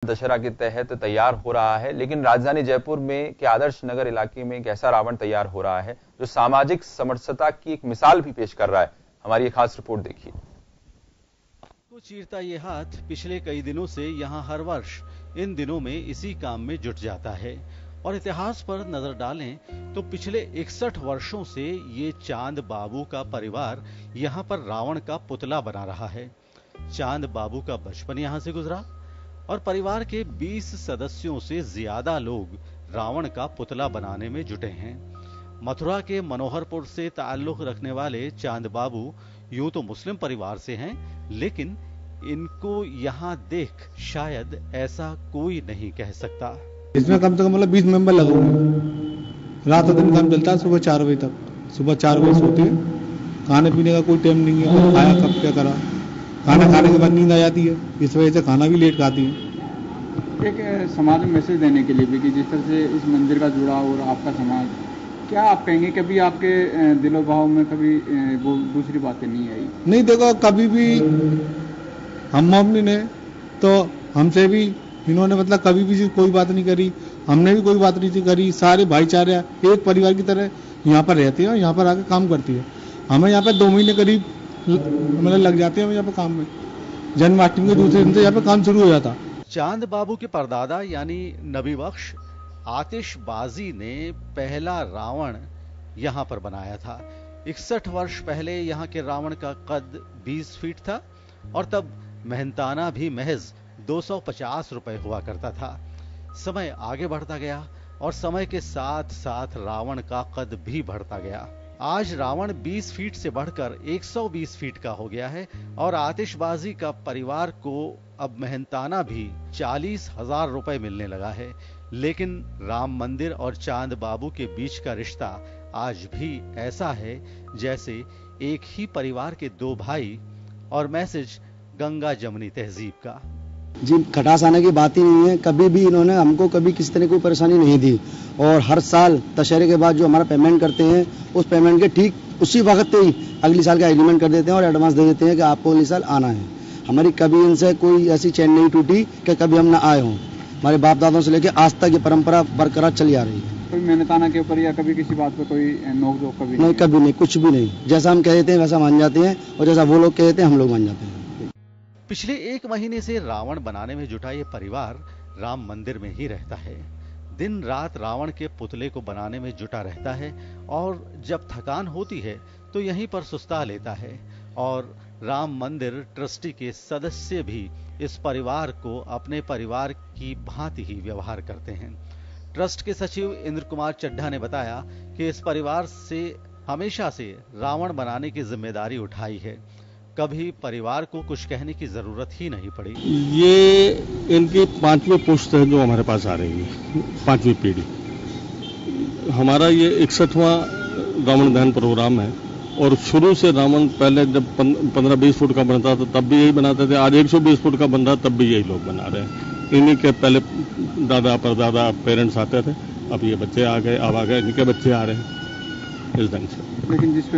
दशहरा के तहत तैयार हो रहा है, लेकिन राजधानी जयपुर में के आदर्श नगर इलाके में एक ऐसा रावण तैयार हो रहा है जो सामाजिक समरसता की एक मिसाल भी पेश कर रहा है। हमारी एक खास रिपोर्ट देखिए। को चीरता ये हाथ पिछले कई दिनों से यहाँ हर वर्ष इन दिनों में इसी काम में जुट जाता है और इतिहास पर नजर डालें तो पिछले 61 वर्षों से ये चांद बाबू का परिवार यहाँ पर रावण का पुतला बना रहा है। चांद बाबू का बचपन यहाँ से गुजरा और परिवार के 20 सदस्यों से ज्यादा लोग रावण का पुतला बनाने में जुटे हैं। मथुरा के मनोहरपुर से ताल्लुक रखने वाले चांद बाबू यूं तो मुस्लिम परिवार से हैं, लेकिन इनको यहाँ देख शायद ऐसा कोई नहीं कह सकता। इसमें कम से कम 20 मेंबर लगे हुए हैं। रात दिन काम चलता है, सुबह 4 बजे तक। सुबह 4 बजे सोते हैं, खाने पीने का कोई टाइम नहीं है, खाया कब क्या करा। खाना खाने के बाद नींद आ जाती है, इस वजह से खाना भी लेट खाती है। एक समाज में मैसेज देने के लिए भी कि जिस तरह से इस मंदिर का जुड़ाव और आपका समाज, क्या आप कहेंगे कभी आपके दिलो भाव में कभी वो दूसरी बातें नहीं आई? नहीं, देखो कभी भी हम मम्मी ने तो हमसे भी इन्होंने मतलब कभी भी कोई बात नहीं करी, हमने भी कोई बात नहीं करी। सारे भाईचारे एक परिवार की तरह यहाँ पर रहते हैं, यहाँ पर आकर काम करती है। हमें यहाँ पर 2 महीने करीब मतलब लग जाते हैं यहाँ पे काम में। जन्माष्टमी के दूसरे दिन से यहाँ पे काम शुरू हो जाता। चांद बाबू के परदादा यानी नबी बख्श आतिशबाजी ने पहला रावण यहाँ पर बनाया था। 61 वर्ष पहले यहाँ के रावण का कद 20 फीट था और तब मेहनताना भी महज 250 रुपए हुआ करता था। समय आगे बढ़ता गया और समय के साथ साथ रावण का कद भी बढ़ता गया। आज रावण 20 फीट से बढ़कर 120 फीट का हो गया है और आतिशबाजी का परिवार को अब मेहनताना भी 40,000 रुपए मिलने लगा है। लेकिन राम मंदिर और चांद बाबू के बीच का रिश्ता आज भी ऐसा है जैसे एक ही परिवार के 2 भाई और मैसेज गंगा जमुनी तहजीब का। जी, खटास आने की बात ही नहीं है। कभी भी इन्होंने हमको कभी किसी तरह की कोई परेशानी नहीं दी और हर साल दशहरे के बाद जो हमारा पेमेंट करते हैं उस पेमेंट के ठीक उसी वक्त ही अगली साल का एग्रीमेंट कर देते हैं और एडवांस दे देते हैं कि आपको अगली साल आना है। हमारी कभी इनसे कोई ऐसी चैन नहीं टूटी कि कभी हम ना आए हों। हमारे बाप दादाओं से लेकर आज तक ये परंपरा बरकरार चली आ रही है। कोई मेहनताना के ऊपर या कभी किसी बात पर कोई नोक-झोंक कभी नहीं, कभी नहीं, कुछ भी नहीं। जैसा हम कह देते हैं वैसा मान जाते हैं और जैसा वो लोग कह देते हैं हम लोग मान जाते हैं। पिछले 1 महीने से रावण बनाने में जुटा ये परिवार राम मंदिर में ही रहता है। दिन रात रावण के पुतले को बनाने में जुटा रहता है और जब थकान होती है तो यहीं पर सुस्ता लेता है। और राम मंदिर ट्रस्टी के सदस्य भी इस परिवार को अपने परिवार की भांति ही व्यवहार करते हैं। ट्रस्ट के सचिव इंद्र कुमार चड्ढा ने बताया कि इस परिवार से हमेशा से रावण बनाने की जिम्मेदारी उठाई है। कभी परिवार को कुछ कहने की जरूरत ही नहीं पड़ी। ये इनकी 5वीं पुश्त है जो हमारे पास आ रही है, 5वीं पीढ़ी। हमारा ये 61वां रावण दहन प्रोग्राम है और शुरू से रावण पहले जब 15-20 फुट का बनता था तब भी यही बनाते थे। आज 120 फुट का बन रहा तब भी यही लोग बना रहे हैं। इन्हीं के पहले दादा परदादा पेरेंट्स आते थे, अब ये बच्चे आ गए, अब आ गए इनके बच्चे आ रहे हैं इस ढंग से। लेकिन जिस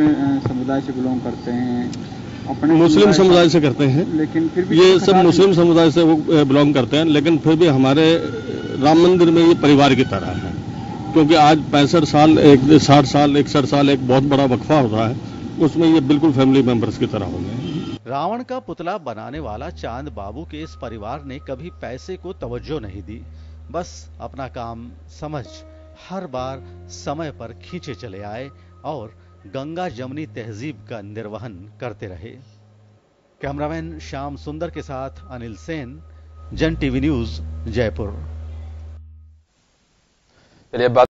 समुदाय से बिलोंग करते हैं अपने मुस्लिम समुदाय से करते हैं, लेकिन फिर भी ये सब मुस्लिम समुदाय से वो बिलोंग करते हैं, लेकिन फिर भी हमारे राम मंदिर में ये परिवार की तरह है। क्योंकि आज 65 साल 60 साल 61 साल एक बहुत बड़ा वक्फा हो रहा है, उसमें ये बिल्कुल फैमिली मेंबर्स की तरह हो गए। रावण का पुतला बनाने वाला चांद बाबू के इस परिवार ने कभी पैसे को तवज्जो नहीं दी, बस अपना काम समझ हर बार समय पर खींचे चले आए और गंगा जमुनी तहजीब का निर्वहन करते रहे। कैमरामैन श्याम सुंदर के साथ अनिल सेन, जन टीवी न्यूज, जयपुर।